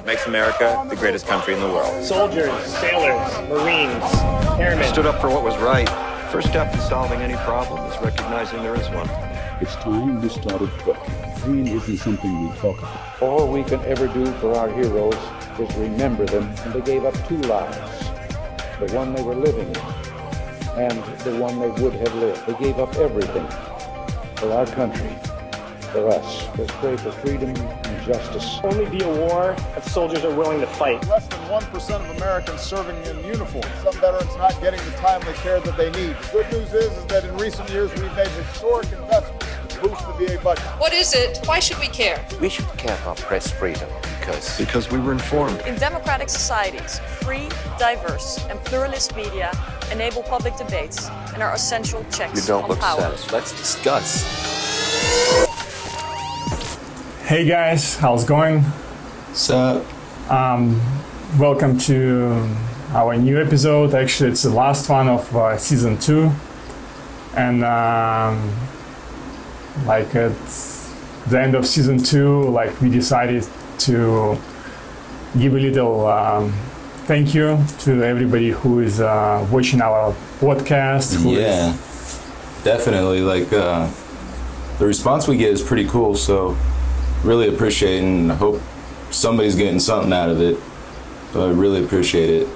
what makes America the greatest country in the world. Soldiers, sailors, Marines, airmen. Stood up for what was right. First step in solving any problem is recognizing there is one. It's time we started talking. Pain isn't something we talk about. All we can ever do for our heroes is remember them. And they gave up two lives, the one they were living and the one they would have lived. They gave up everything for our country, for us. Let's pray for freedom and justice. Only be a war if soldiers are willing to fight. Less than 1% of Americans serving in uniform. Some veterans not getting the timely care that they need. The good news is that in recent years we've made historic investments to boost the VA budget. What is it? Why should we care? We should care about press freedom because we were informed. In democratic societies, free, diverse, and pluralist media enable public debates and are essential checks on power. Let's discuss. Hey guys, how's it going? What's up? Welcome to our new episode. Actually, it's the last one of season 2, and like at the end of season 2, like we decided to give a little thank you to everybody who is watching our podcast. Yeah, definitely. Like the response we get is pretty cool, so really appreciate it, and I hope somebody's getting something out of it. So I really appreciate it.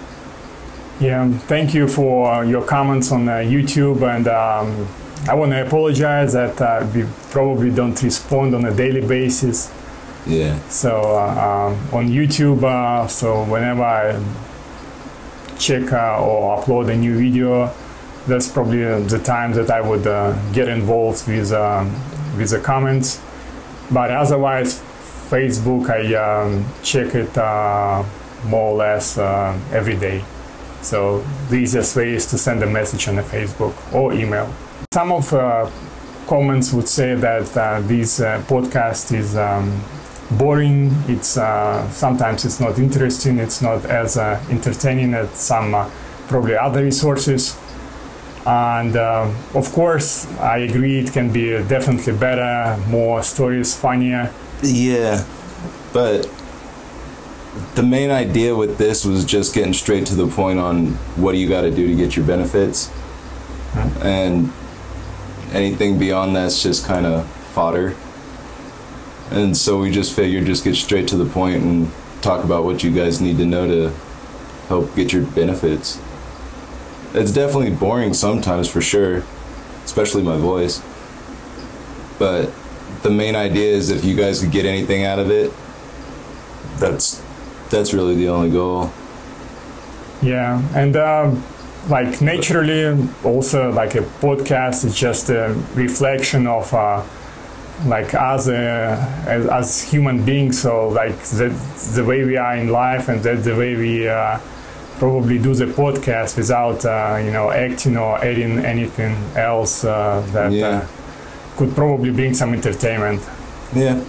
Yeah, thank you for your comments on YouTube, and I want to apologize that we probably don't respond on a daily basis. Yeah. So on YouTube, so whenever I check or upload a new video, that's probably the time that I would get involved with the comments. But otherwise, Facebook, I check it more or less every day. So the easiest way is to send a message on the Facebook or email. Some of comments would say that this podcast is boring. It's sometimes it's not interesting. It's not as entertaining as some probably other resources. And of course, I agree, it can be definitely better, more stories, funnier. Yeah, but the main idea with this was just getting straight to the point on what do you got to do to get your benefits. And anything beyond that's just kind of fodder. And so we just figured just get straight to the point and talk about what you guys need to know to help get your benefits. It's definitely boring sometimes, for sure, especially my voice. But the main idea is if you guys could get anything out of it, that's really the only goal. Yeah, and like naturally, also like a podcast is just a reflection of like us as human beings. So like the way we are in life, and that's the way we probably do the podcast without acting or adding anything else that could probably bring some entertainment. Yeah,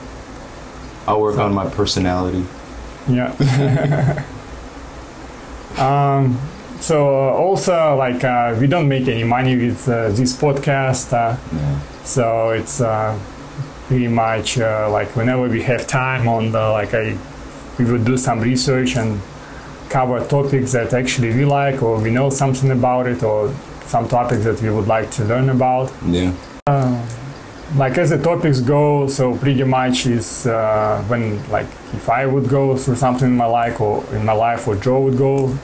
I'll work on my personality. Yeah. So also like we don't make any money with this podcast, so it's pretty much like whenever we have time on we would do some research and cover topics that actually we like, or we know something about it, or some topics that we would like to learn about. Yeah. Like as the topics go, so pretty much is when like if I would go through something in my life, or Joe would go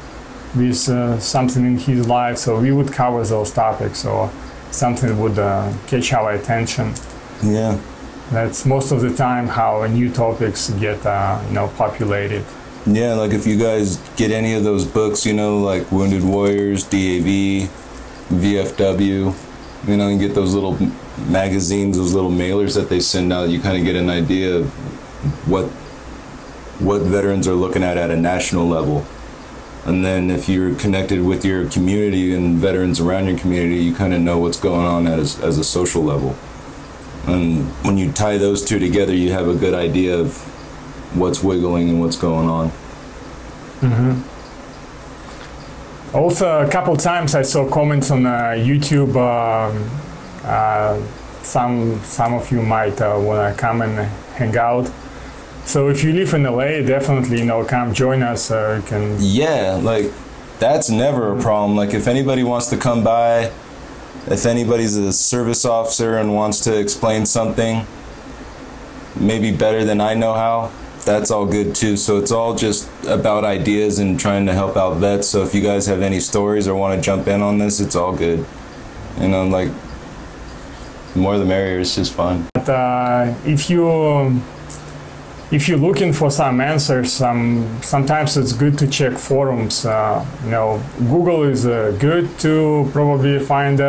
with something in his life, so we would cover those topics, or something would catch our attention. Yeah. That's most of the time how new topics get populated. Yeah, like if you guys get any of those books, like Wounded Warriors, DAV, VFW, and get those little magazines, those little mailers that they send out, you kind of get an idea of what veterans are looking at a national level. And then if you're connected with your community and veterans around your community, you kind of know what's going on as a social level. And when you tie those two together, you have a good idea of what's wiggling and what's going on. Mm-hmm. Also, a couple times I saw comments on YouTube. Some of you might want to come and hang out. So if you live in LA, definitely, come join us. You can. Yeah, like that's never a problem. Like if anybody wants to come by, if anybody's a service officer and wants to explain something, maybe better than I know how, that's all good too. So it's all just about ideas and trying to help out vets. So if you guys have any stories or want to jump in on this, it's all good. Like the more the merrier. It's just fun. But if you're looking for some answers, sometimes it's good to check forums. Google is good to probably find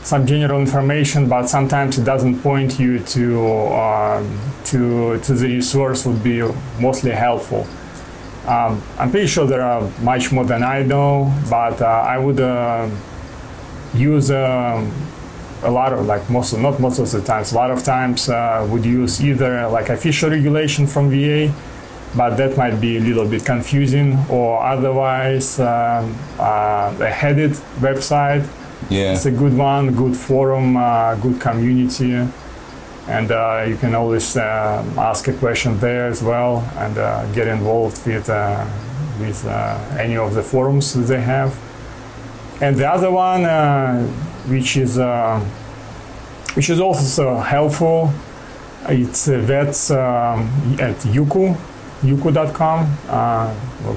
some general information, but sometimes it doesn't point you to the resource would be mostly helpful. I'm pretty sure there are much more than I know, but I would use a lot of, not most of the times, a lot of times would use either like official regulation from VA, but that might be a little bit confusing, or otherwise a headed website. Yeah. It's a good one, good forum, good community, and you can always ask a question there as well, and get involved with any of the forums that they have. And the other one, which is also helpful, it's vets at yuku.com, or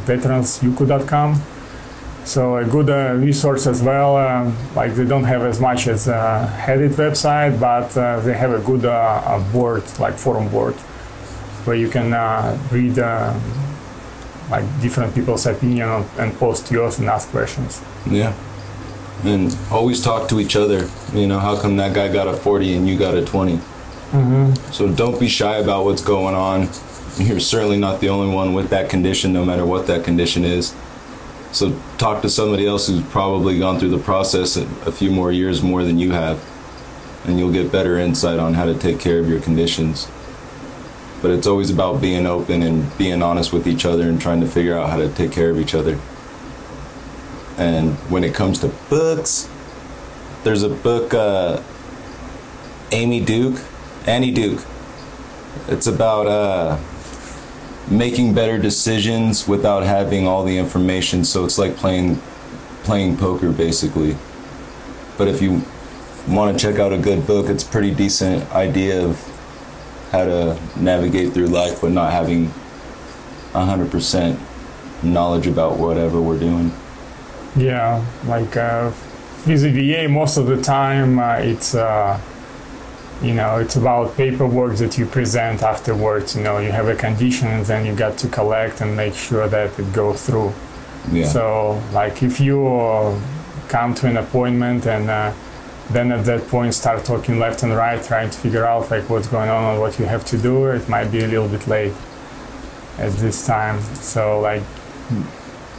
veteransyuku.com. So a good resource as well. Like they don't have as much as a headed website, but they have a good board, like forum board, where you can read like different people's opinion and post yours and ask questions. Yeah. And always talk to each other. How come that guy got a 40 and you got a 20? Mm-hmm. So don't be shy about what's going on. You're certainly not the only one with that condition, no matter what that condition is. So talk to somebody else who's probably gone through the process a few more years more than you have, and you'll get better insight on how to take care of your conditions. But it's always about being open and being honest with each other and trying to figure out how to take care of each other. And when it comes to books, there's a book, Annie Duke. It's about making better decisions without having all the information. So it's like playing poker, basically. But if you want to check out a good book, it's a pretty decent idea of how to navigate through life but not having 100% knowledge about whatever we're doing. Yeah, like with the VA, most of the time it's it's about paperwork that you present afterwards. You have a condition and then you got to collect and make sure that it goes through. Yeah. So like if you come to an appointment and then at that point start talking left and right, trying to figure out like what's going on and what you have to do, it might be a little bit late at this time. So like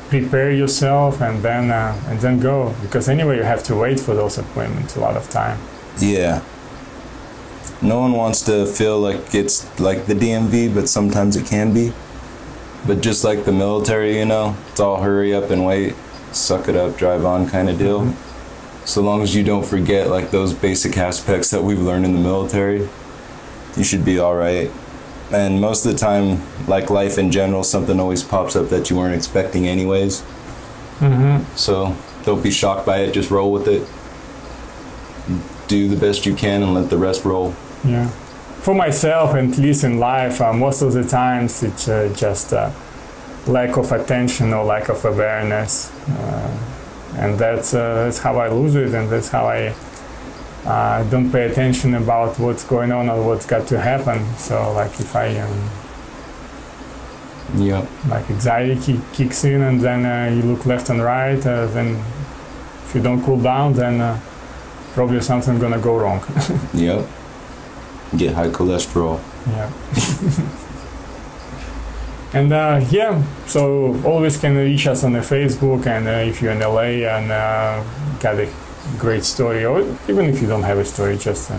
prepare yourself and then go, because anyway you have to wait for those appointments a lot of time. Yeah. No one wants to feel like it's like the DMV, but sometimes it can be. But just like the military, it's all hurry up and wait, suck it up, drive on kind of deal. Mm-hmm. So long as you don't forget like those basic aspects that we've learned in the military, you should be all right. And most of the time, like life in general, something always pops up that you weren't expecting anyways. Mm-hmm. So don't be shocked by it, just roll with it. Do the best you can and let the rest roll. Yeah. For myself, at least in life, most of the times it's just lack of attention or lack of awareness. And that's how I lose it, and that's how I don't pay attention about what's going on or what's got to happen. So like if I like anxiety kicks in and then you look left and right, then if you don't cool down, then probably something's gonna go wrong. Yep. Get high cholesterol. Yeah. And so always can reach us on the Facebook, and if you're in LA and got a great story, or even if you don't have a story, just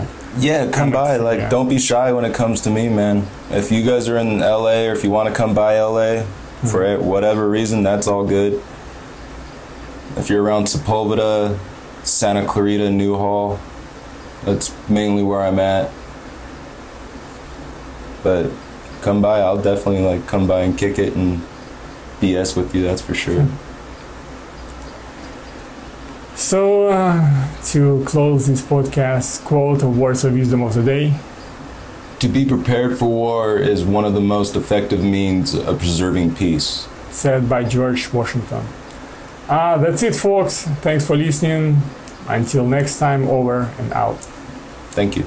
come by. Like, don't be shy when it comes to me, man. If you guys are in LA or if you want to come by LA for whatever reason, that's all good. If you're around Sepulveda, Santa Clarita, Newhall, that's mainly where I'm at. But come by. I'll definitely like come by and kick it and BS with you, that's for sure. So, to close this podcast, quote or words of wisdom of the day. To be prepared for war is one of the most effective means of preserving peace. Said by George Washington. That's it, folks. Thanks for listening. Until next time, over and out. Thank you.